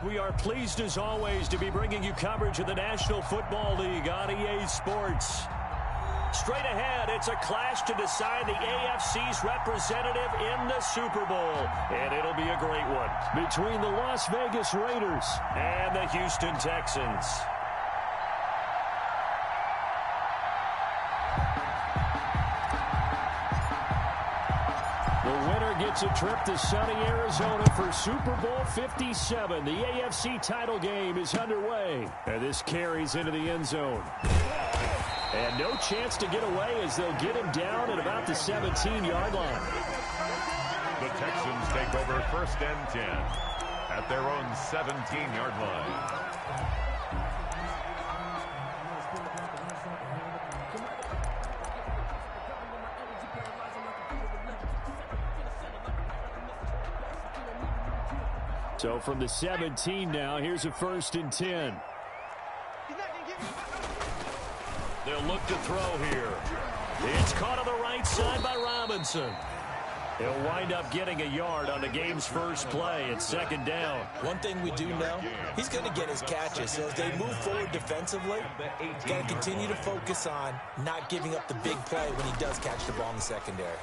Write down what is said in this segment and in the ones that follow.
We are pleased as always to be bringing you coverage of the National Football League on EA Sports. Straight ahead, it's a clash to decide the AFC's representative in the Super Bowl. And it'll be a great one between the Las Vegas Raiders and the Houston Texans. Gets a trip to sunny Arizona for Super Bowl 57. The AFC title game is underway. And this carries into the end zone. And no chance to get away as they'll get him down at about the 17-yard line. The Texans take over 1st and 10 at their own 17-yard line. So from the 17 now, here's a 1st and 10. They'll look to throw here. It's caught on the right side by Robinson. He'll wind up getting a yard on the game's first play. It's 2nd down. One thing we do know, he's going to get his catches. So as they move forward defensively, got to continue to focus on not giving up the big play when he does catch the ball in the secondary.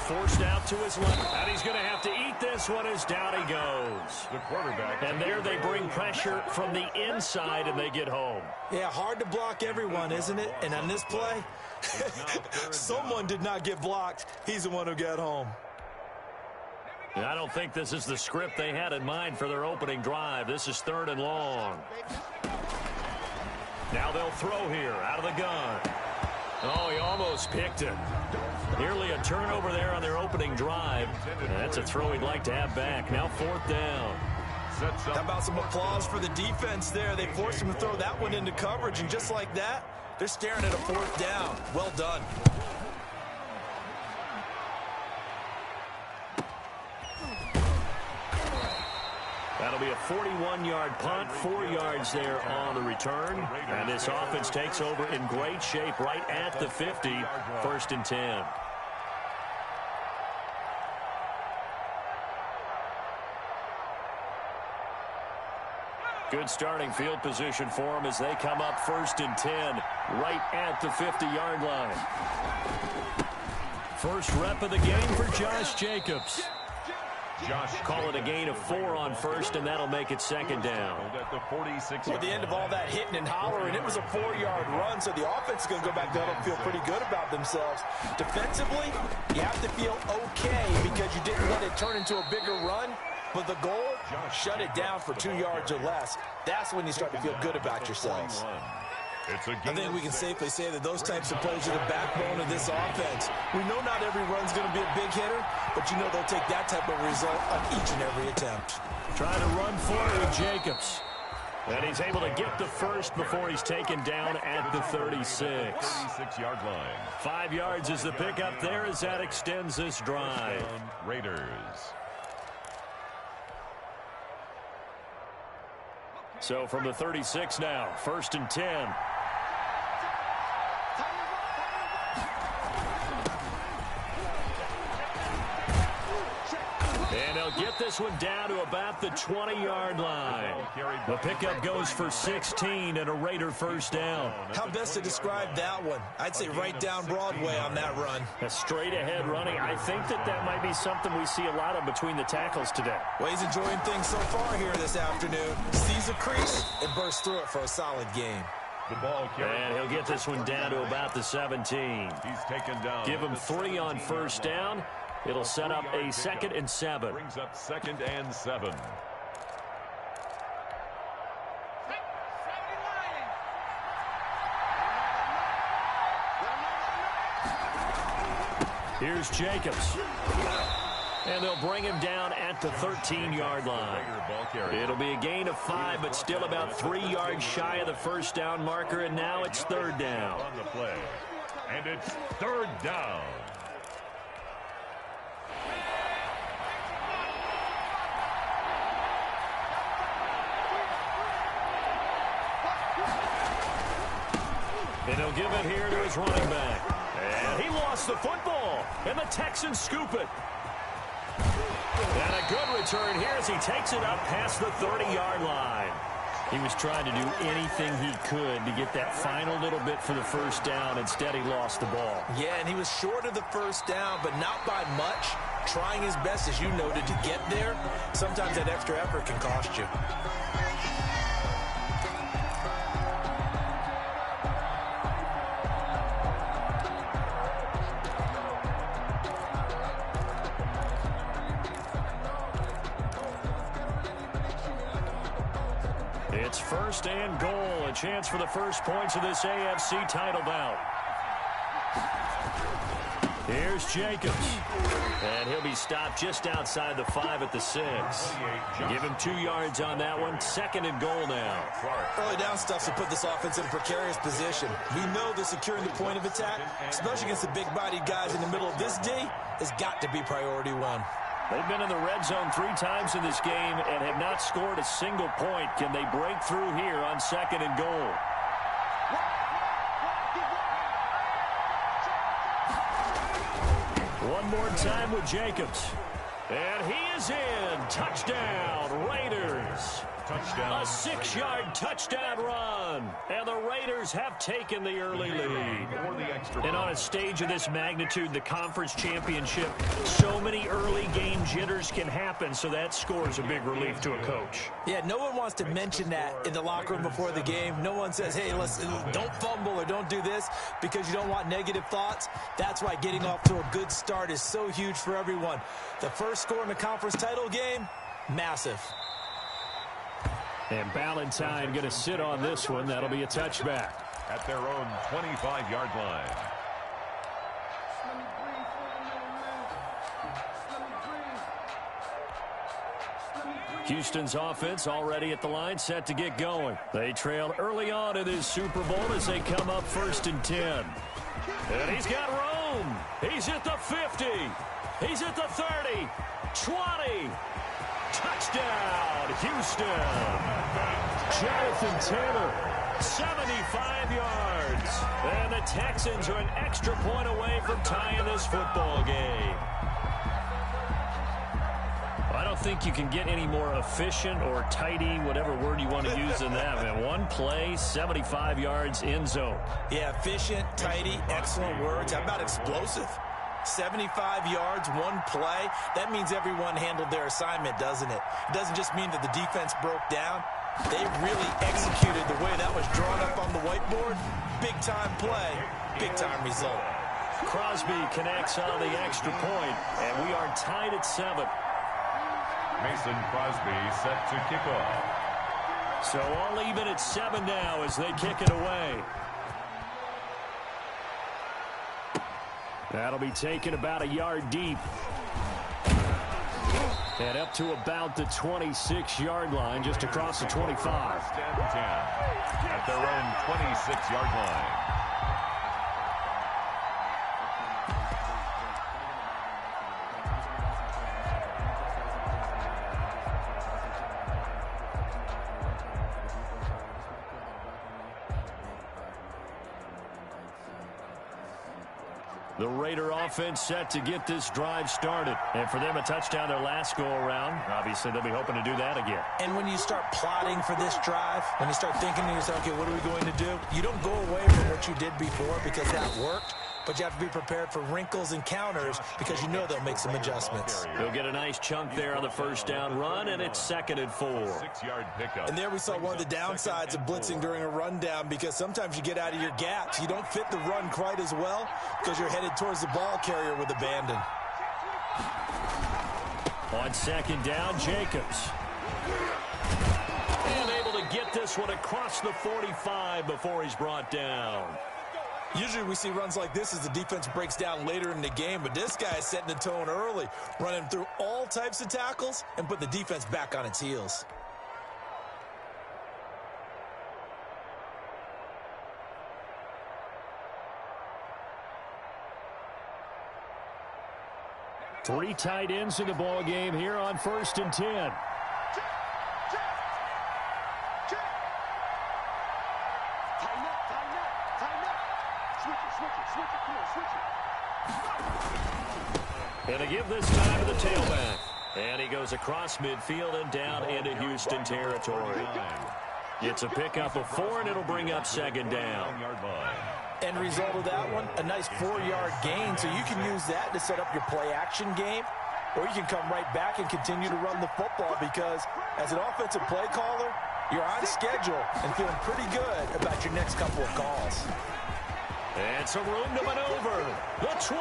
Forced out to his left, and he's going to have to eat this one as down he goes. The quarterback. And there they bring pressure from the inside, and they get home. Yeah, hard to block everyone, isn't it? And on this play, someone did not get blocked. He's the one who got home. I don't think this is the script they had in mind for their opening drive. This is 3rd and long. Now they'll throw here out of the gun. Oh, he almost picked it. Nearly a turnover there on their opening drive. And that's a throw he'd like to have back. Now 4th down. How about some applause for the defense there? They forced him to throw that one into coverage, and just like that, they're staring at a 4th down. Well done. That'll be a 41-yard punt, 4 yards there on the return. And this offense takes over in great shape right at the 50, 1st and 10. Good starting field position for them as they come up 1st and 10, right at the 50-yard line. First rep of the game for Josh Jacobs. Call it a gain of 4 on 1st, and that'll make it 2nd down. At the end of all that hitting and hollering, it was a 4-yard run, so the offense is going to go back there and feel pretty good about themselves. Defensively, you have to feel okay because you didn't let it turn into a bigger run, but the goal, shut it down for 2 yards or less. That's when you start to feel good about yourselves. I think we can safely say that those types of plays are the backbone of this offense. We know not every run's going to be a big hitter, but you know they'll take that type of result on each and every attempt. Trying to run forward with Jacobs. And he's able to get the first before he's taken down at the 36. 36-yard line. 5 yards is the pickup there as that extends this drive. Raiders. So from the 36 now, 1st and 10. And they'll get this one down to about the 20-yard line. The pickup goes for 16 and a Raider 1st down. How best to describe that one? I'd say right down Broadway on that run. A straight-ahead running. I think that might be something we see a lot of between the tackles today. Well, he's enjoying things so far here this afternoon. Sees a crease and bursts through it for a solid game. The ball carried. And he'll get this one down to about the 17. He's taken down. Give him 3 on 1st down. It'll set up a 2nd and 7. Brings up 2nd and 7. Here's Jacobs. And they'll bring him down at the 13-yard line. It'll be a gain of 5, but still about 3 yards shy of the 1st down marker, and now it's 3rd down. On the play. And it's 3rd down. And he'll give it here to his running back. And he lost the football, and the Texans scoop it. And a good return here as he takes it up past the 30-yard line. He was trying to do anything he could to get that final little bit for the first down. Instead, he lost the ball. Yeah, and he was short of the first down, but not by much. Trying his best, as you noted, to get there. Sometimes that extra effort can cost you. It's first and goal, a chance for the first points of this AFC title bout. Here's Jacobs. And he'll be stopped just outside the 5 at the 6. Give him 2 yards on that one. Second and goal now. Early down stuff to put this offense in a precarious position. We know that securing the point of attack, especially against the big-bodied guys in the middle of this D, has got to be priority one. They've been in the red zone 3 times in this game and have not scored a single point. Can they break through here on second and goal? One more time with Jacobs. And he is in. Touchdown, Raiders. Touchdown. A 6-yard touchdown run. And the Raiders have taken the early lead. And on a stage of this magnitude, the conference championship, so many early game jitters can happen, so that score is a big relief to a coach. Yeah, no one wants to mention that in the locker room before the game. No one says, hey, listen, don't fumble or don't do this because you don't want negative thoughts. That's why getting off to a good start is so huge for everyone. The first score in the conference title game, massive. And Ballantyne going to sit on this one. That'll be a touchback. At their own 25-yard line. Houston's offense already at the line, set to get going. They trailed early on in this Super Bowl as they come up first and 10. And he's got room. He's at the 50. He's at the 30. 20. Touchdown, Houston. Jonathan Taylor, 75 yards. And the Texans are an extra point away from tying this football game. I don't think you can get any more efficient or tidy, whatever word you want to use in that, man. One play, 75 yards, end zone. Yeah, efficient, tidy, excellent words. How about explosive? 75 yards, one play. That means everyone handled their assignment, doesn't it? It doesn't just mean that the defense broke down. They really executed the way that was drawn up on the whiteboard. Big-time play, big-time result. Crosby connects on the extra point, and we are tied at 7. Mason Crosby set to kick off. So all even at 7 now as they kick it away. That'll be taken about a yard deep. And up to about the 26-yard line, just across the 25. First and 10 at their own 26-yard line. The Raider offense set to get this drive started. And for them, a touchdown their last go-around. Obviously, they'll be hoping to do that again. And when you start plotting for this drive, when you start thinking to yourself, okay, what are we going to do? You don't go away from what you did before because that worked. But you have to be prepared for wrinkles and counters because you know they'll make some adjustments. They'll get a nice chunk there on the first down run, and it's 2nd and 4. 6-yard pickup. And there we saw one of the downsides of blitzing during a rundown because sometimes you get out of your gaps. You don't fit the run quite as well because you're headed towards the ball carrier with abandon. On 2nd down, Jacobs. And able to get this one across the 45 before he's brought down. Usually we see runs like this as the defense breaks down later in the game, but this guy is setting the tone early, running through all types of tackles and put the defense back on its heels. Three tight ends in the ball game here on 1st and 10. And to give this time to the tailback. And he goes across midfield and down into Houston territory. It's a pickup of 4, and it'll bring up second down. End result of that one, a nice 4-yard gain, so you can use that to set up your play-action game, or you can come right back and continue to run the football because as an offensive play caller, you're on schedule and feeling pretty good about your next couple of calls. And some room to maneuver. The 20.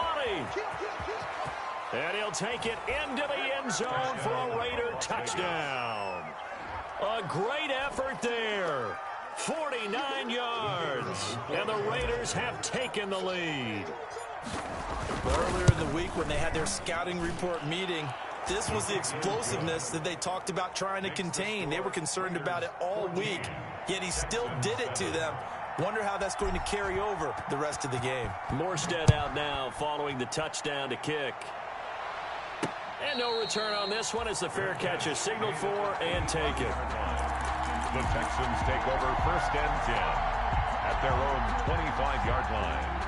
And he'll take it into the end zone for a Raider touchdown. A great effort there. 49 yards. And the Raiders have taken the lead. Earlier in the week when they had their scouting report meeting, this was the explosiveness that they talked about trying to contain. They were concerned about it all week, yet he still did it to them. Wonder how that's going to carry over the rest of the game. Morstead out now following the touchdown to kick. And no return on this one as the fair catch is signaled for and taken. The Texans take over 1st and 10 at their own 25-yard line.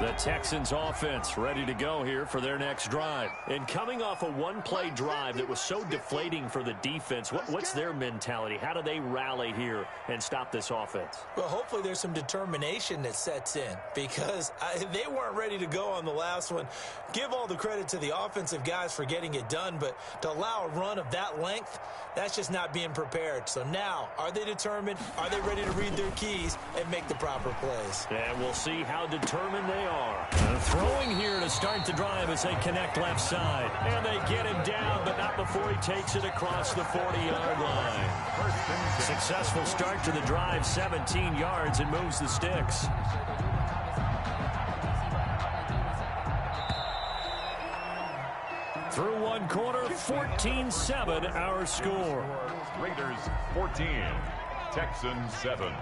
The Texans offense ready to go here for their next drive. And coming off a one-play drive that was so deflating for the defense, what's their mentality? How do they rally here and stop this offense? Well, hopefully there's some determination that sets in because they weren't ready to go on the last one. Give all the credit to the offensive guys for getting it done, but to allow a run of that length, that's just not being prepared. So now, are they determined? Are they ready to read their keys and make the proper plays? And we'll see how determined they are. Throwing here to start the drive as they connect left side. And they get him down, but not before he takes it across the 40-yard line. Successful start to the drive, 17 yards, and moves the sticks. Through one quarter, 14-7 our score. Raiders 14, Texans 7.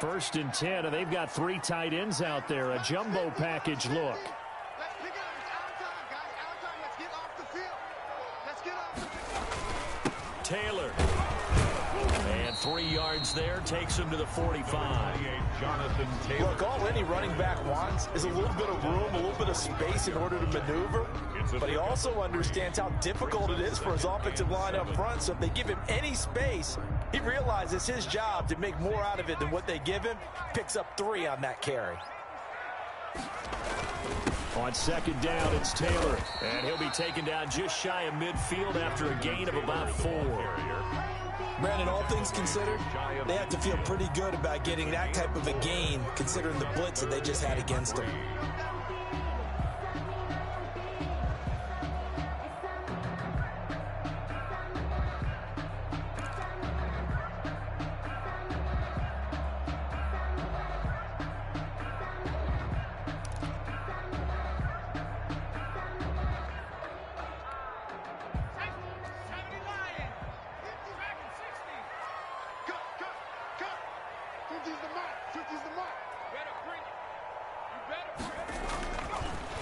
1st and 10, and they've got 3 tight ends out there. A jumbo package look. Taylor. And 3 yards there, takes him to the 45. Jonathan Taylor. Look, all any running back wants is a little bit of room, a little bit of space in order to maneuver. But he also understands how difficult it is for his offensive line up front. So if they give him any space, he realizes his job to make more out of it than what they give him. Picks up 3 on that carry. On second down, it's Taylor. And he'll be taken down just shy of midfield after a gain of about 4. Brandon, all things considered, they have to feel pretty good about getting that type of a gain considering the blitz that they just had against them.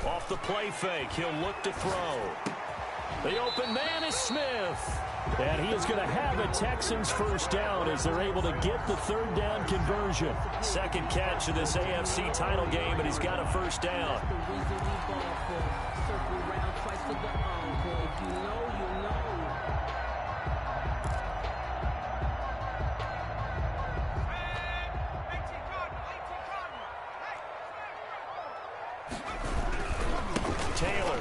Off the play fake, he'll look to throw. The open man is Smith. And he is going to have a Texans first down as they're able to get the 3rd down conversion. Second catch of this AFC title game, and he's got a first down. Taylor.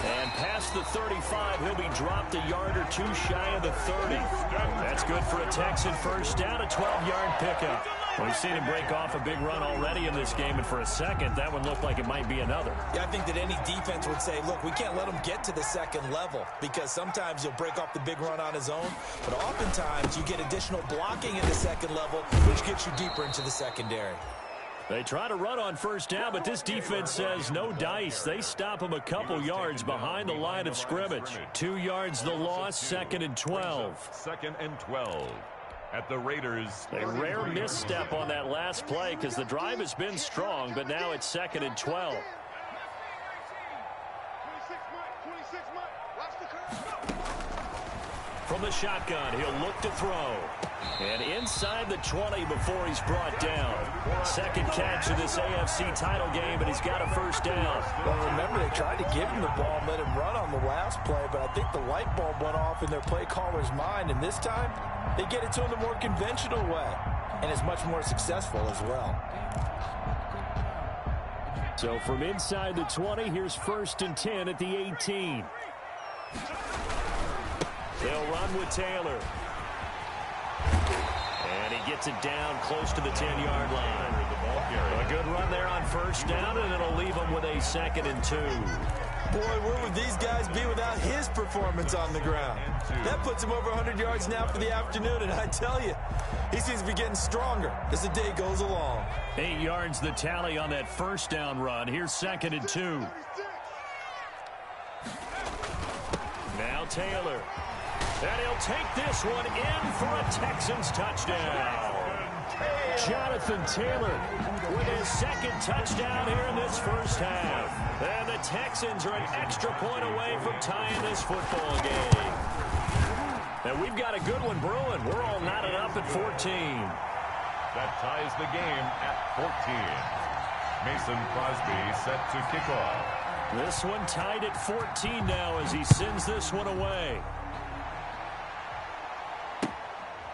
And past the 35, he'll be dropped a yard or 2 shy of the 30. That's good for a Texan first down, a 12-yard pickup. Well, we've seen him break off a big run already in this game, and for a second, that one looked like it might be another. Yeah, I think that any defense would say, look, we can't let him get to the second level because sometimes he'll break off the big run on his own, but oftentimes you get additional blocking at the second level, which gets you deeper into the secondary. They try to run on first down, but this defense says no dice. They stop him a couple yards behind the line of scrimmage. 2 yards the loss, 2nd and 12. 2nd and 12 at the Raiders. A rare misstep on that last play because the drive has been strong, but now it's 2nd and 12. From the shotgun, he'll look to throw. And inside the 20 before he's brought down. Second catch of this AFC title game, and he's got a first down. Well, remember, they tried to give him the ball and let him run on the last play, but I think the light bulb went off in their play caller's mind, and this time they get it to him the more conventional way, and it's much more successful as well. So from inside the 20, here's 1st and 10 at the 18. They'll run with Taylor. And he gets it down close to the 10-yard line. A good run there on first down, and it'll leave him with a 2nd and 2. Boy, where would these guys be without his performance on the ground? That puts him over 100 yards now for the afternoon, and I tell you, he seems to be getting stronger as the day goes along. 8 yards the tally on that first down run. Here's 2nd and 2. Now Taylor. And he'll take this one in for a Texans touchdown. Jonathan Taylor with his 2nd touchdown here in this first half. And the Texans are an extra point away from tying this football game. And we've got a good one brewing. We're all knotted up at 14. That ties the game at 14. Mason Crosby set to kick off. This one tied at 14 now as he sends this one away.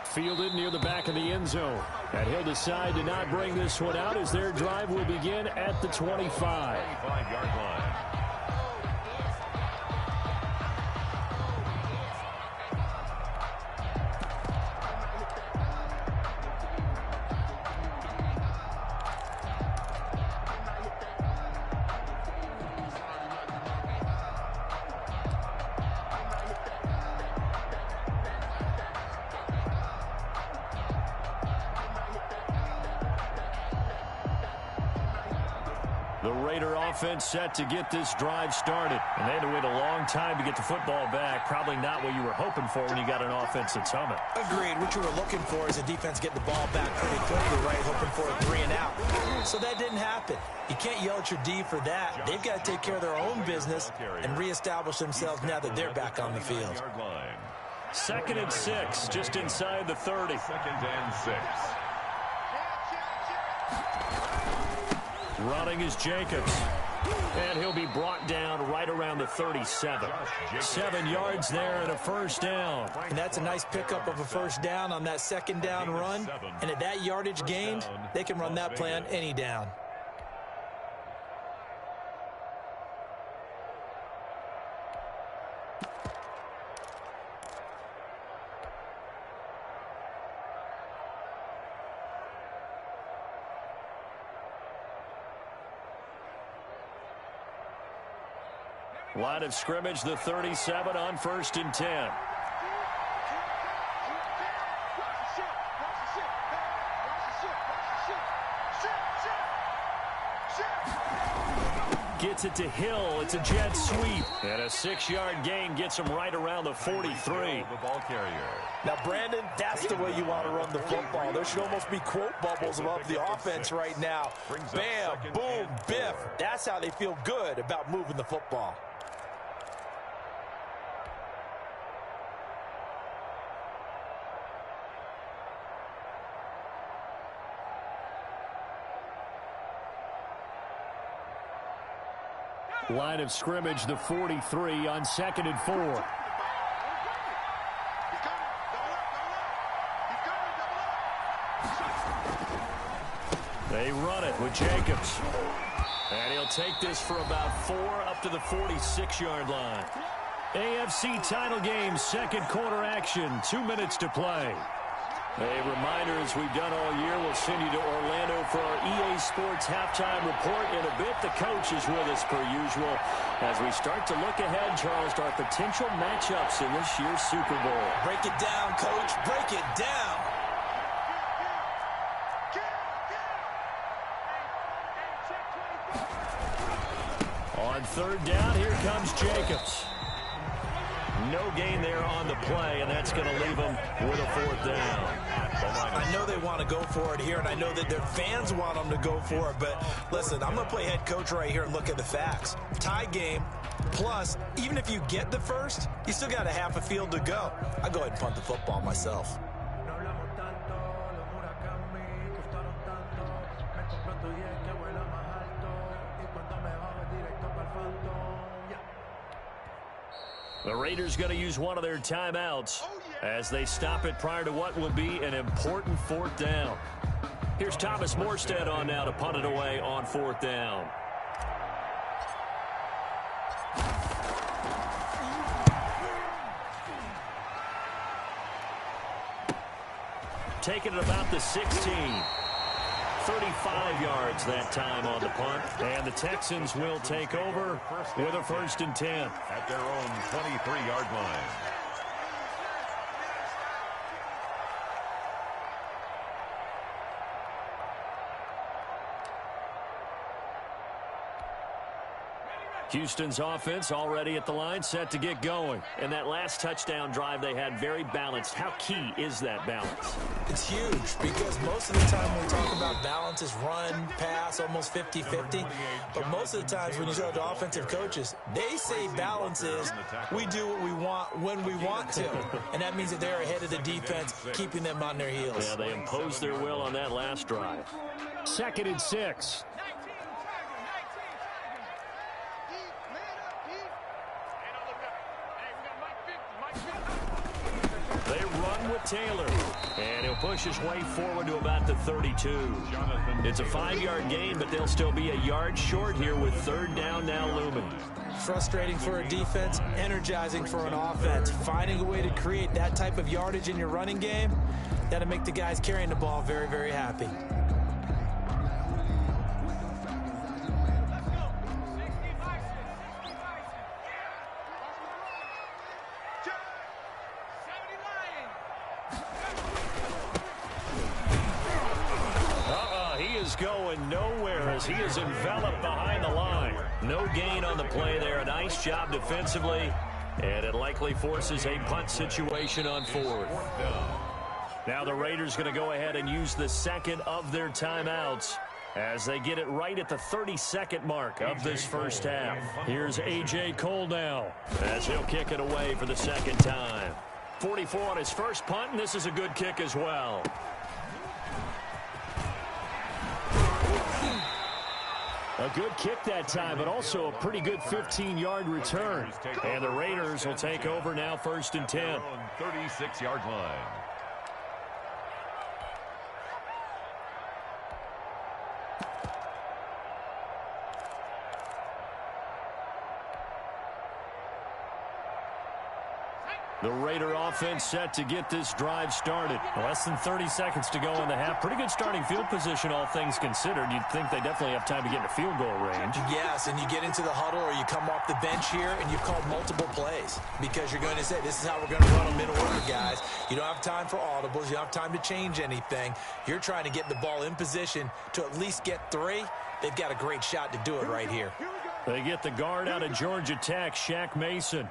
Fielded near the back of the end zone. And he'll decide to not bring this one out as their drive will begin at the 25. 25-yard line. The Raider offense set to get this drive started. And they had to wait a long time to get the football back. Probably not what you were hoping for when you got an offense that's humming. Agreed. What you were looking for is a defense getting the ball back pretty quickly, right? Hoping for a 3 and out. So that didn't happen. You can't yell at your D for that. They've got to take care of their own business and reestablish themselves now that they're back on the field. 2nd and 6, just inside the 30. 2nd and 6. Running is Jacobs. And he'll be brought down right around the 37. 7 yards there and a first down. And that's a nice pickup of a first down on that 2nd down run. And at that yardage gained, they can run that play on any down. Line of scrimmage, the 37 on 1st and 10. Gets it to Hill. It's a jet sweep. And a 6-yard gain gets him right around the 43. The ball carrier. Now, Brandon, that's the way you want to run the football. There should almost be quote bubbles above the offense right now. Bam, boom, biff. That's how they feel good about moving the football. Line of scrimmage, the 43 on 2nd and 4. They run it with Jacobs. And he'll take this for about 4 up to the 46-yard line. AFC title game, 2nd quarter action, 2 minutes to play. A reminder, as we've done all year, we'll send you to Orlando for our EA Sports halftime report in a bit. The coach is with us per usual as we start to look ahead, Charles, to our potential matchups in this year's Super Bowl. Break it down, Coach. Break it down. On 3rd down, here comes Jacobs. No gain there on the play, and that's going to leave them with a 4th down. I know they want to go for it here, and I know that their fans want them to go for it, but listen, I'm going to play head coach right here and look at the facts. Tie game, plus, even if you get the first, you still got a half a field to go. I'll go ahead and punt the football myself. The Raiders going to use one of their timeouts as they stop it prior to what will be an important fourth down. Here's Thomas Morstead on now to punt it away on fourth down. Taking it about the 16. 35 yards that time on the punt. And the Texans will take over with a 1st and 10. At their own 23-yard line. Houston's offense already at the line, set to get going. And that last touchdown drive they had very balanced. How key is that balance? It's huge because most of the time when we talk about balance is run, pass, almost 50-50. But most of the times when you talk to offensive coaches, they say balance is we do what we want when we want to. And that means that they're ahead of the defense, keeping them on their heels. Yeah, they imposed their will on that last drive. 2nd and 6. They run with Taylor, and he'll push his way forward to about the 32. It's a 5-yard gain, but they'll still be a yard short here with 3rd down now looming. Frustrating for a defense, energizing for an offense. Finding a way to create that type of yardage in your running game, that'll make the guys carrying the ball very, very happy. Going nowhere as he is enveloped behind the line. No gain on the play there. A nice job defensively, and it likely forces a punt situation on 4th. Now the Raiders going to go ahead and use the 2nd of their timeouts as they get it right at the 32nd mark of this first half. Here's A.J. Cole now as he'll kick it away for the 2nd time. 44 on his first punt, and this is a good kick as well. A good kick that time, but also a pretty good 15-yard return. And the Raiders will take over now 1st and 10. 36-yard line. The Raider offense set to get this drive started. Less than 30 seconds to go in the half. Pretty good starting field position, all things considered. You'd think they definitely have time to get into field goal range. Yes, and you get into the huddle or you come off the bench here and you've called multiple plays because you're going to say, this is how we're going to run them in order, guys. You don't have time for audibles. You don't have time to change anything. You're trying to get the ball in position to at least get 3. They've got a great shot to do it right here. They get the guard out of Georgia Tech, Shaq Mason.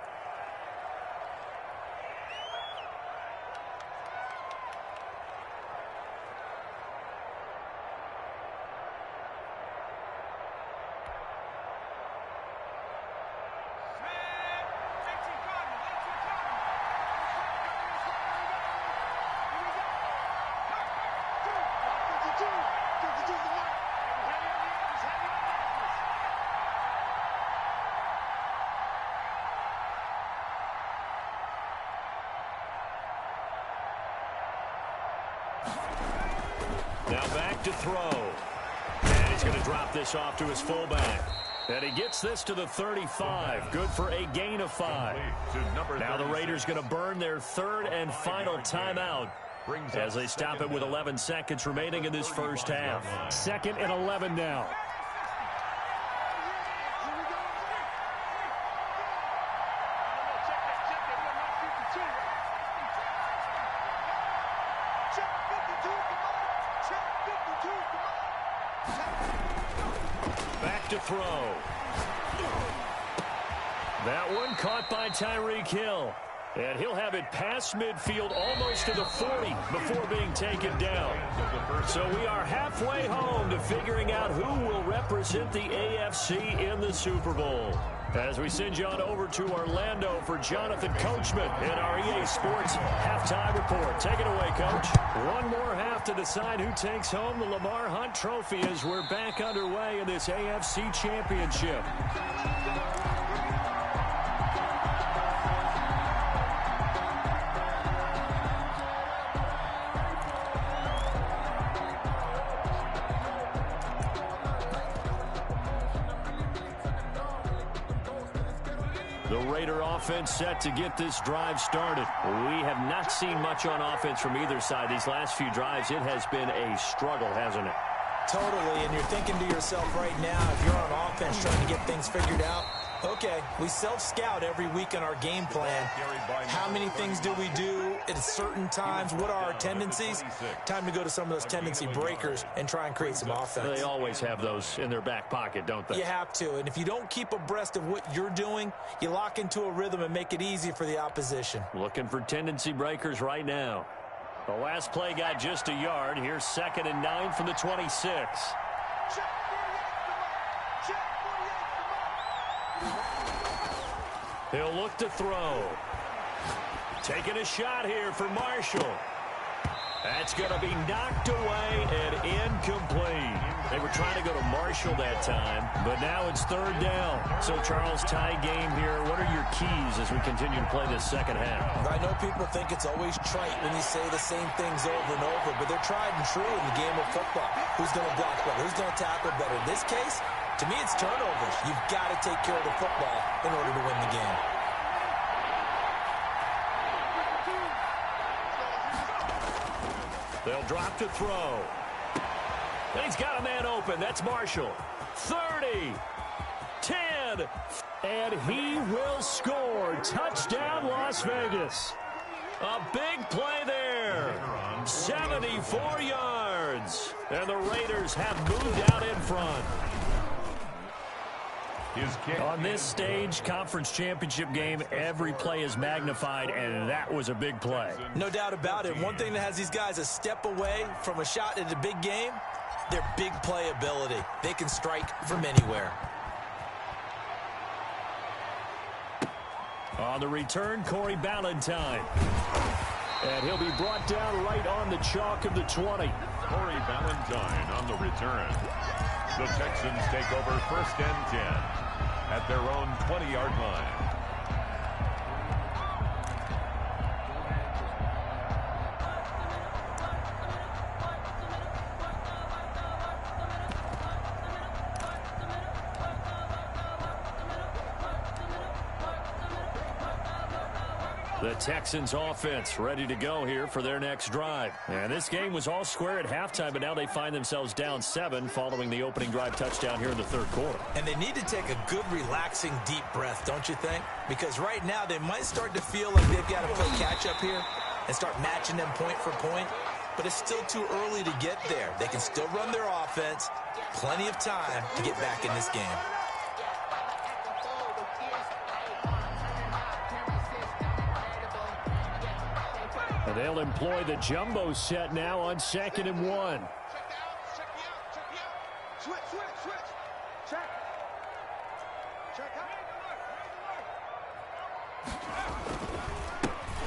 Now back to throw. And he's going to drop this off to his fullback. And he gets this to the 35. Good for a gain of 5. Now the Raiders going to burn their 3rd and final timeout as they stop it with 11 seconds remaining in this first half. 2nd and 11 now. Back to throw. That one caught by Tyreek Hill. And he'll have it past midfield almost to the 40 before being taken down. So we are halfway home to figuring out who will represent the AFC in the Super Bowl. As we send you on over to Orlando for Jonathan Coachman in our EA Sports halftime report. Take it away, Coach. One more half to decide who takes home the Lamar Hunt Trophy as we're back underway in this AFC Championship. The Raider offense set to get this drive started. We have not seen much on offense from either side. These last few drives, it has been a struggle, hasn't it? Totally, and you're thinking to yourself right now, if you're on offense trying to get things figured out, okay, we self-scout every week in our game plan. How many things do we do at certain times? What are our tendencies? Time to go to some of those tendency breakers and try and create some offense. They always have those in their back pocket, don't they? You have to, and if you don't keep abreast of what you're doing, you lock into a rhythm and make it easy for the opposition. Looking for tendency breakers right now. The last play got just a yard. Here's 2nd and 9 from the 26. He'll look to throw. Taking a shot here for Marshall. That's going to be knocked away and incomplete. They were trying to go to Marshall that time, but now it's 3rd down. So, Charles, tie game here. What are your keys as we continue to play this second half? I know people think it's always trite when you say the same things over and over, but they're tried and true in the game of football. Who's going to block better? Who's going to tackle better? In this case, to me, it's turnovers. You've got to take care of the football in order to win the game. They'll drop to throw. And he's got a man open. That's Marshall. 30, 10, and he will score. Touchdown, Las Vegas. A big play there. 74 yards. And the Raiders have moved out in front. On this stage, conference championship game, every play is magnified, and that was a big play. No doubt about it. One thing that has these guys a step away from a shot at a big game, their big play ability. They can strike from anywhere. On the return, Corey Ballantyne. And he'll be brought down right on the chalk of the 20. Corey Ballantyne on the return. The Texans take over 1st and 10 at their own 20-yard line. The Texans offense ready to go here for their next drive. And this game was all square at halftime, but now they find themselves down 7 following the opening drive touchdown here in the 3rd quarter. And they need to take a good, relaxing, deep breath, don't you think? Because right now they might start to feel like they've got to play catch-up here and start matching them point for point. But it's still too early to get there. They can still run their offense. Plenty of time to get back in this game. And they'll employ the jumbo set now on 2nd and 1.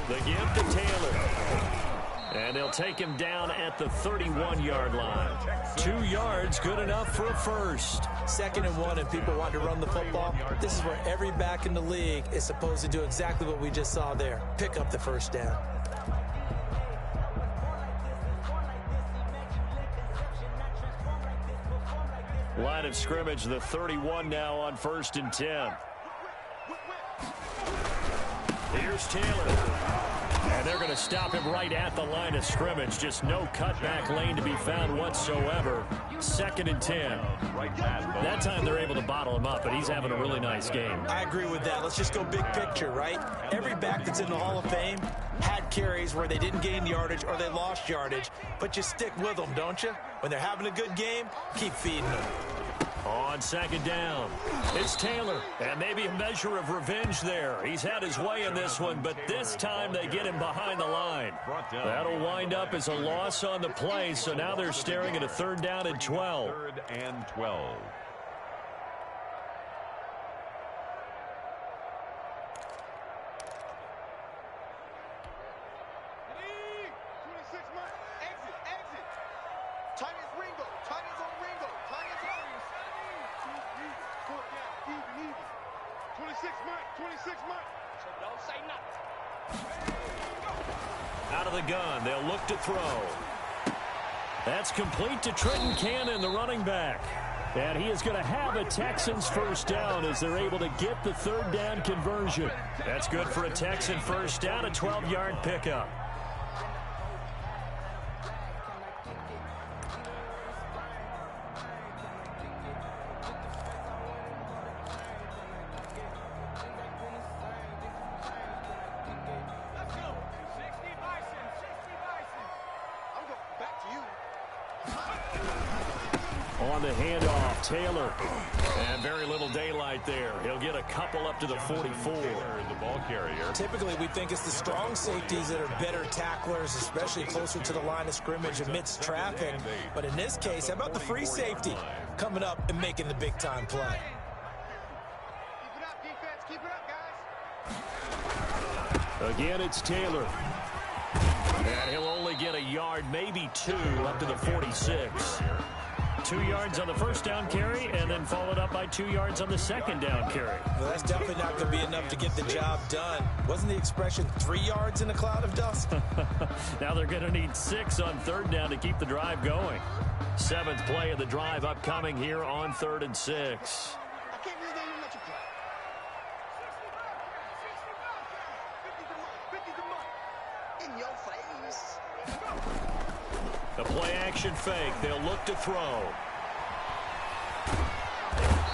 The give to Taylor. And they'll take him down at the 31-yard line. 2 yards, good enough for a first. 2nd and 1, and people want to run the football. This is where every back in the league is supposed to do exactly what we just saw there. Pick up the first down. Line of scrimmage, the 31 now on 1st and 10. Here's Taylor. And they're going to stop him right at the line of scrimmage. Just no cutback lane to be found whatsoever. 2nd and 10. That time they're able to bottle him up, but he's having a really nice game. I agree with that. Let's just go big picture, right? Every back that's in the Hall of Fame had carries where they didn't gain yardage or they lost yardage, but you stick with them, don't you? When they're having a good game, keep feeding them. On 2nd down, it's Taylor, and maybe a measure of revenge there. He's had his way in this one, but this time they get him behind the line. That'll wind up as a loss on the play, so now they're staring at a 3rd down and 12. 3rd and 12. Out of the gun, they'll look to throw. That's complete to Trenton Cannon, the running back. And he is going to have a Texans first down as they're able to get the third down conversion. That's good for a Texan first down, a 12-yard pickup. On the handoff, Taylor. And very little daylight there. He'll get a couple up to the 44. The ball carrier. Typically, we think it's the strong safeties that are better tacklers, especially closer to the line of scrimmage amidst traffic. But in this case, how about the free safety coming up and making the big-time play? Keep it up, defense. Keep it up, guys. Again, it's Taylor. And he'll only get a yard, maybe two, up to the 46. 2 yards on the first down carry, and then followed up by 2 yards on the second down carry. Well, that's definitely not going to be enough to get the job done. Wasn't the expression 3 yards in a cloud of dust? Now they're going to need 6 on third down to keep the drive going. 7th play of the drive upcoming here on 3rd and 6. I can't believe they even let you play. 50 to month. In your face. The play action fake. They'll look to throw.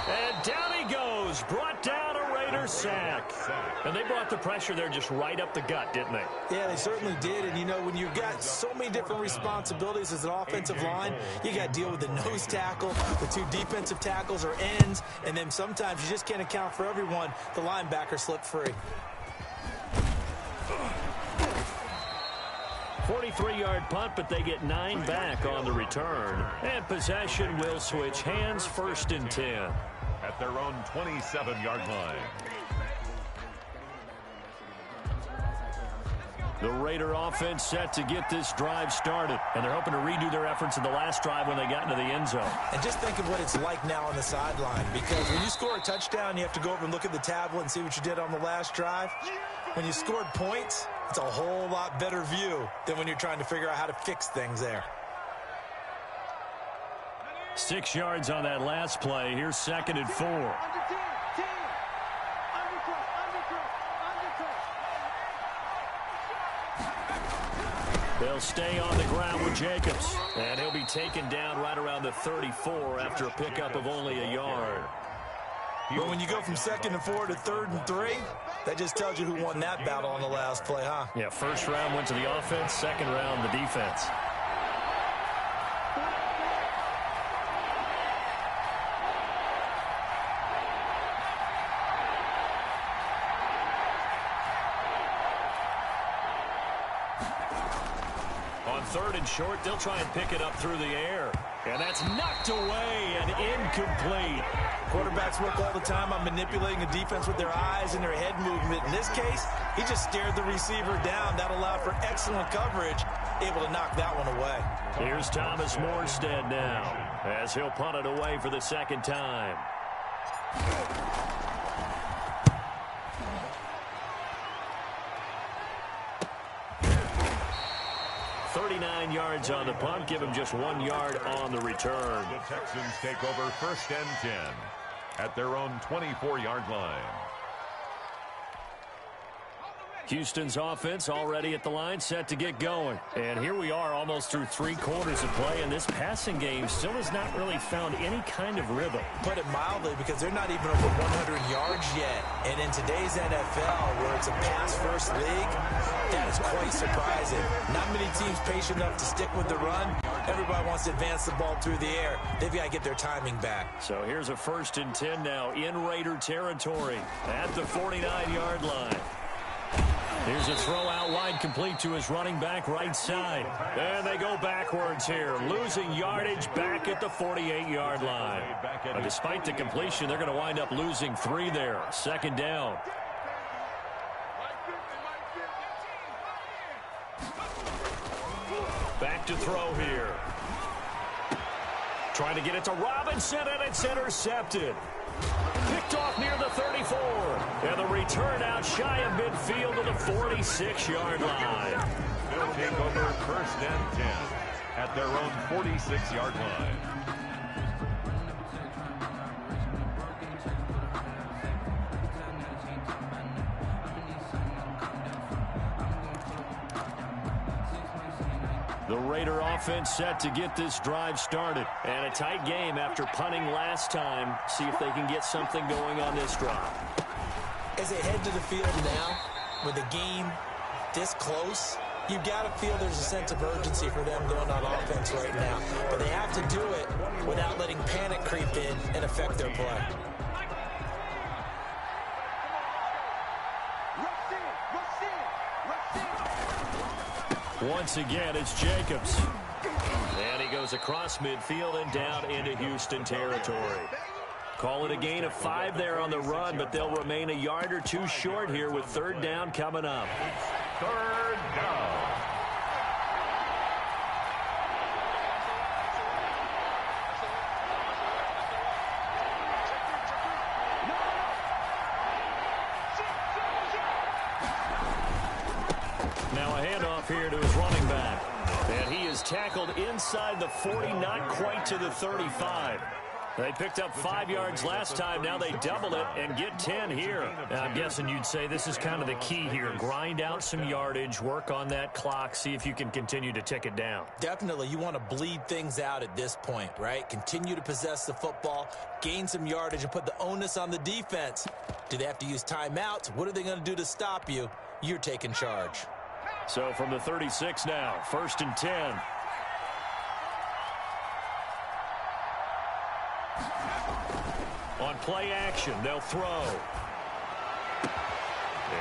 And down he goes. Brought down a Raider sack. And they brought the pressure there just right up the gut, didn't they? Yeah, they certainly did. And, you know, when you've got so many different responsibilities as an offensive line, you got to deal with the nose tackle, the 2 defensive tackles or ends, and then sometimes you just can't account for everyone. The linebacker slipped free. 43-yard punt, but they get 9 back on the return. And possession will switch hands, 1st and 10. At their own 27-yard line. The Raider offense set to get this drive started. And they're hoping to redo their efforts in the last drive when they got into the end zone. And just think of what it's like now on the sideline, because when you score a touchdown, you have to go over and look at the tablet and see what you did on the last drive. When you scored points, it's a whole lot better view than when you're trying to figure out how to fix things there. 6 yards on that last play. Here's 2nd and 4. Under 10. They'll stay on the ground with Jacobs. And he'll be taken down right around the 34 after a pickup of only a yard. But when you go from 2nd and 4 to 3rd and 3, that just tells you who won that battle on the last play, huh? Yeah, first round went to the offense, second round the defense. On 3rd and short, they'll try and pick it up through the air. And that's knocked away and incomplete. Quarterbacks work all the time on manipulating the defense with their eyes and their head movement. In this case, he just stared the receiver down. That allowed for excellent coverage, able to knock that one away. Here's Thomas Morstead now, as he'll punt it away for the 2nd time. 39 yards on the punt. Give him just 1 yard on the return. The Texans take over 1st and 10 at their own 24-yard line. Houston's offense already at the line, set to get going. And here we are almost through 3 quarters of play, and this passing game still has not really found any kind of rhythm. Put it mildly, because they're not even over 100 yards yet. And in today's NFL, where it's a pass-first league, that is quite surprising. Not many teams patient enough to stick with the run. Everybody wants to advance the ball through the air. They've got to get their timing back. So here's a 1st and 10 now in Raider territory at the 49-yard line. Here's a throw out wide, complete to his running back right side. And they go backwards here, losing yardage back at the 48-yard line. Despite the completion, they're going to wind up losing 3 there. 2nd down. Back to throw here. Trying to get it to Robinson, and it's intercepted. Picked off near the 34. And the return out shy of midfield to the 46-yard line. They'll take over 1st and 10 at their own 46-yard line. The Raider offense set to get this drive started. And a tight game after punting last time. See if they can get something going on this drive. As they head to the field now, with the game this close, you've got to feel there's a sense of urgency for them going on offense right now. But they have to do it without letting panic creep in and affect their play. Once again, it's Jacobs. And he goes across midfield and down into Houston territory. Call it a gain of 5 there on the run, but they'll remain a yard or two short here with third down coming up. Third down. Now a handoff here to his running back. And he is tackled inside the 40, not quite to the 35. They picked up 5 yards last time. Now they double it and get 10 here. Now, I'm guessing you'd say this is kind of the key here. Grind out some yardage, work on that clock, see if you can continue to tick it down. Definitely, you want to bleed things out at this point, right? Continue to possess the football, gain some yardage, and put the onus on the defense. Do they have to use timeouts? What are they going to do to stop you? You're taking charge. So from the 36 now, 1st and 10. On play action, they'll throw.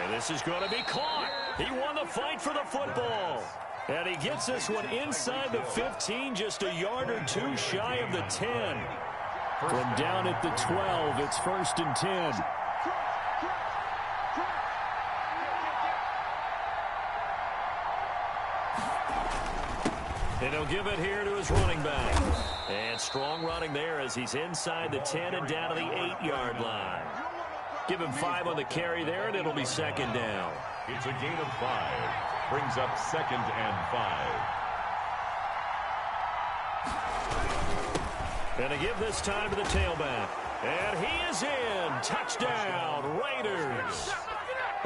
And this is going to be caught. He won the fight for the football. And he gets this one inside the 15, just a yard or two shy of the 10. From down at the 12, it's 1st and 10. And he'll give it here to his running back. And strong running there as he's inside the 10 and down to the 8-yard line. Give him 5 on the carry there, and it'll be 2nd down. It's a gain of 5. Brings up 2nd and 5. And to give this time to the tailback. And he is in. Touchdown, Raiders.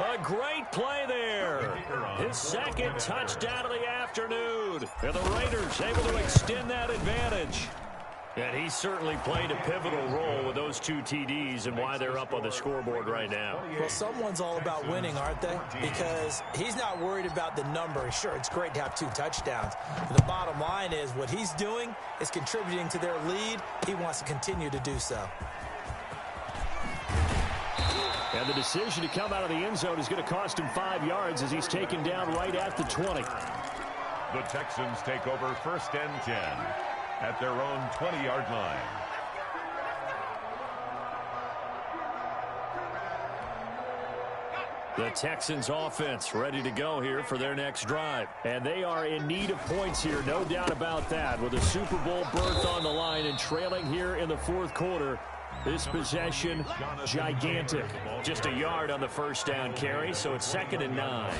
A great play there. His 2nd touchdown of the afternoon. And the Raiders able to extend that advantage. And he certainly played a pivotal role with those 2 TDs and why they're up on the scoreboard right now. Well, someone's all about winning, aren't they? Because he's not worried about the number. Sure, it's great to have 2 touchdowns. But the bottom line is what he's doing is contributing to their lead. He wants to continue to do so. And the decision to come out of the end zone is going to cost him 5 yards as he's taken down right at the 20. The Texans take over 1st and 10 at their own 20-yard line. The Texans offense ready to go here for their next drive. And they are in need of points here, no doubt about that. With a Super Bowl berth on the line and trailing here in the 4th quarter. This possession, gigantic. Just a yard on the 1st down carry, so it's 2nd and 9.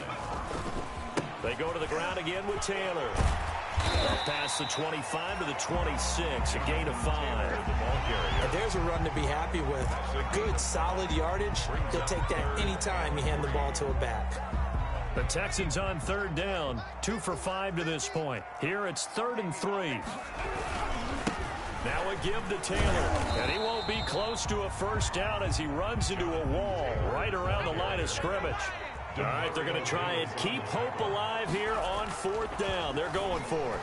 They go to the ground again with Taylor. Up past the 25 to the 26, a gain of 5. And there's a run to be happy with. Good, solid yardage. He'll take that anytime you hand the ball to a back. The Texans on 3rd down, 2 for 5 to this point. Here it's 3rd and 3. Now a give to Taylor, and he won't be close to a 1st down as he runs into a wall right around the line of scrimmage. All right, they're going to try and keep hope alive here on 4th down. They're going for it.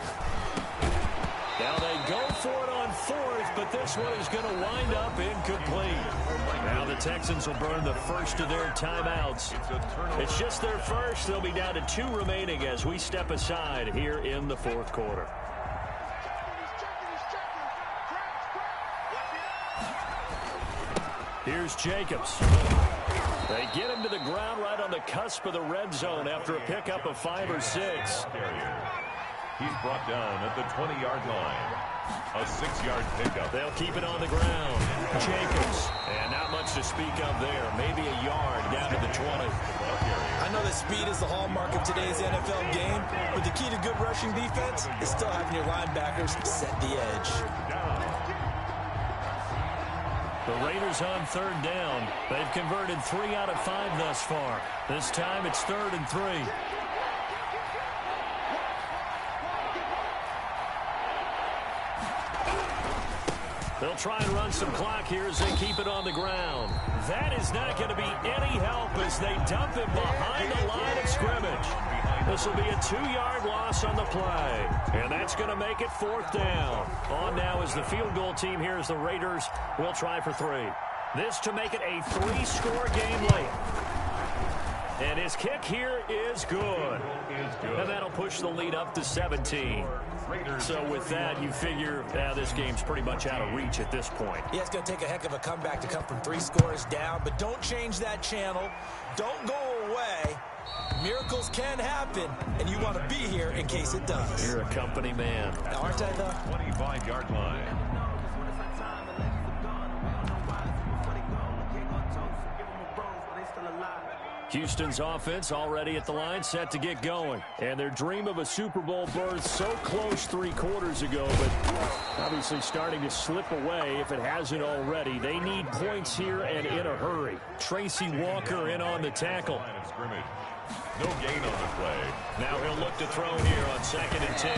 Now they go for it on 4th, but this one is going to wind up incomplete. Now the Texans will burn the first of their timeouts. It's just their first. They'll be down to 2 remaining as we step aside here in the 4th quarter. Here's Jacobs. They get him to the ground right on the cusp of the red zone after a pickup of 5 or 6. He's brought down at the 20-yard line. A 6-yard pickup. They'll keep it on the ground. Jacobs. And not much to speak of there. Maybe a yard down to the 20. I know that speed is the hallmark of today's NFL game, but the key to good rushing defense is still having your linebackers set the edge. The Raiders on 3rd down. They've converted 3 out of 5 thus far. This time it's 3rd and 3. They'll try and run some clock here as they keep it on the ground. That is not going to be any help as they dump him behind the line of scrimmage. This will be a 2-yard loss on the play. And that's going to make it 4th down. On now is the field goal team here as the Raiders will try for 3. This to make it a 3-score game late. And his kick here is good. And that'll push the lead up to 17. So with that, you figure this game's pretty much out of reach at this point. Yeah, it's going to take a heck of a comeback to come from 3 scores down. But don't change that channel. Don't go away. Miracles can happen, and you want to be here in case it does. You're a company man. Now, aren't I, though? 25-yard line. Houston's offense already at the line, set to get going. And their dream of a Super Bowl berth so close 3 quarters ago, but obviously starting to slip away if it hasn't already. They need points here and in a hurry. Tracy Walker in on the tackle. No gain on the play. Now he'll look to throw here on 2nd and 10.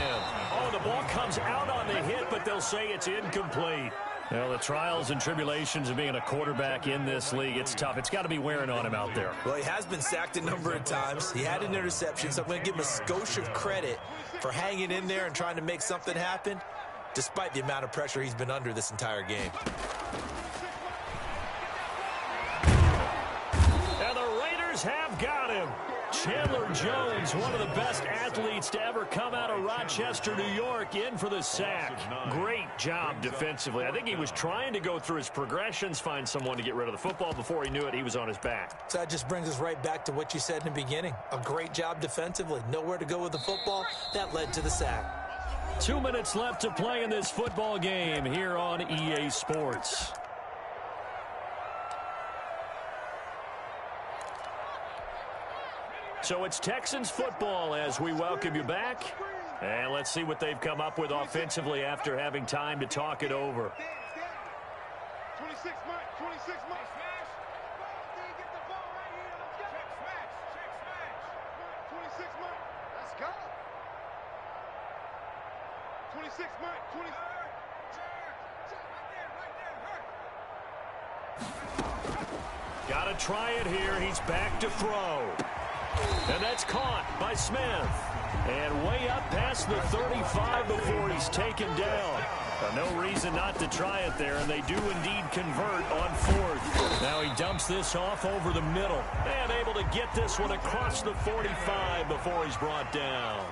Oh, the ball comes out on the hit, but they'll say it's incomplete. Well, the trials and tribulations of being a quarterback in this league, it's tough. It's got to be wearing on him out there. Well, he has been sacked a number of times. He had an interception, so I'm going to give him a skosh of credit for hanging in there and trying to make something happen, despite the amount of pressure he's been under this entire game. And the Raiders have got him. Chandler Jones, one of the best athletes to ever come out of Rochester, New York, in for the sack. Great job defensively. I think he was trying to go through his progressions, find someone to get rid of the football. Before he knew it, he was on his back. So that just brings us right back to what you said in the beginning. A great job defensively. Nowhere to go with the football. That led to the sack. 2 minutes left to play in this football game here on EA Sports. So it's Texans football as we welcome you back. And let's see what they've come up with offensively after having time to talk it over. 26 Mike, 26 Mike. Get the ball right here. Let's go. Check smash. 26 Mike. Let's go. 26 Mike, 20. Got to try it here. He's back to throw. And that's caught by Smith. And way up past the 35 before he's taken down. No reason not to try it there, and they do indeed convert on 4th. Now he dumps this off over the middle. And able to get this one across the 45 before he's brought down.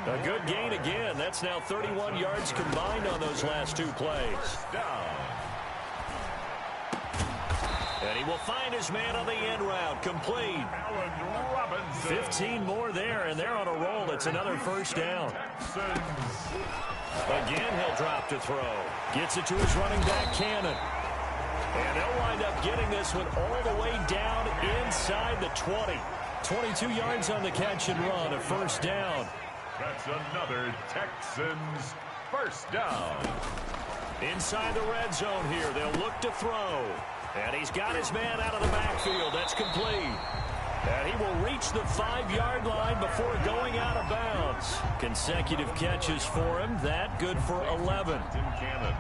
A good gain again. That's now 31 yards combined on those last 2 plays. And he will find his man on the end route. Complete. 15 more there, and they're on a roll. It's another 1st down. Again, he'll drop to throw. Gets it to his running back, Cannon. And they'll wind up getting this one all the way down inside the 20. 22 yards on the catch and run, a 1st down. That's another Texans 1st down. Inside the red zone here, they'll look to throw. And he's got his man out of the backfield. That's complete. And he will reach the 5-yard line before going out of bounds. Consecutive catches for him. That good for 11. Cannon.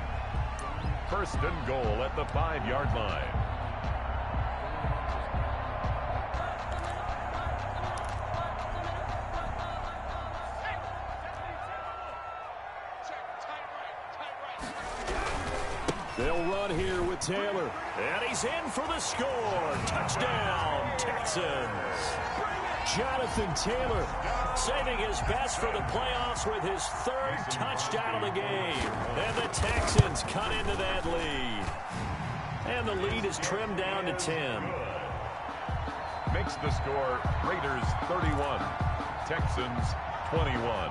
1st and goal at the 5-yard line. They'll run here with Taylor. And he's in for the score. Touchdown, Texans. Jonathan Taylor saving his best for the playoffs with his 3rd touchdown of the game. And the Texans cut into that lead. And the lead is trimmed down to 10. Makes the score Raiders 31, Texans 21.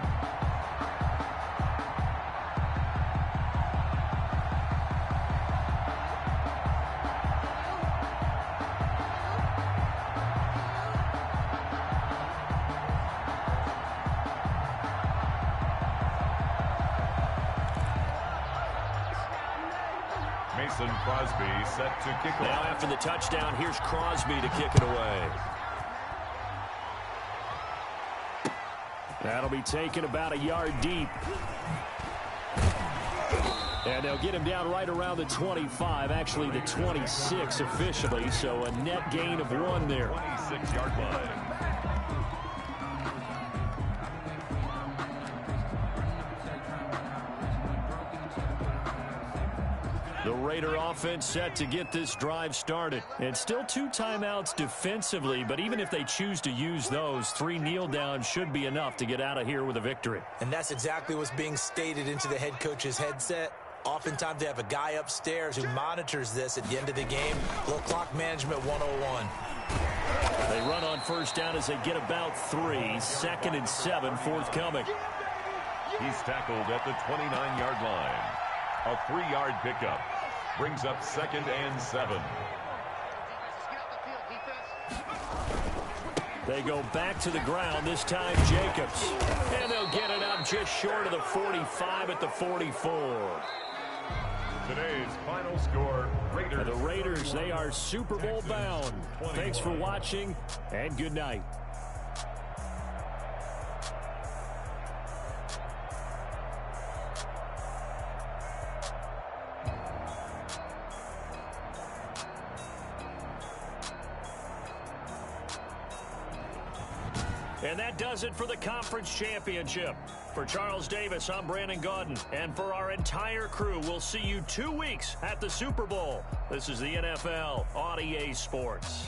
Crosby set to kick off. Now after the touchdown, here's Crosby to kick it away. That'll be taken about a yard deep. And they'll get him down right around the 25, actually the 26 officially, so a net gain of 1 there. 26-yard line. The Raider offense set to get this drive started. And still 2 timeouts defensively, but even if they choose to use those, 3 kneel downs should be enough to get out of here with a victory. And that's exactly what's being stated into the head coach's headset. Oftentimes they have a guy upstairs who monitors this at the end of the game. Little clock management 101. They run on first down as they get about 3. 2nd and 7 forthcoming. He's tackled at the 29-yard line. A 3-yard pickup brings up 2nd and 7. They go back to the ground, this time Jacobs. And they'll get it up just short of the 45 at the 44. Today's final score, Raiders. The Raiders, they are Super Bowl bound. Thanks for watching, and good night. And that does it for the conference championship. For Charles Davis, I'm Brandon Gaudin. And for our entire crew, we'll see you 2 weeks at the Super Bowl. This is the NFL on EA Sports.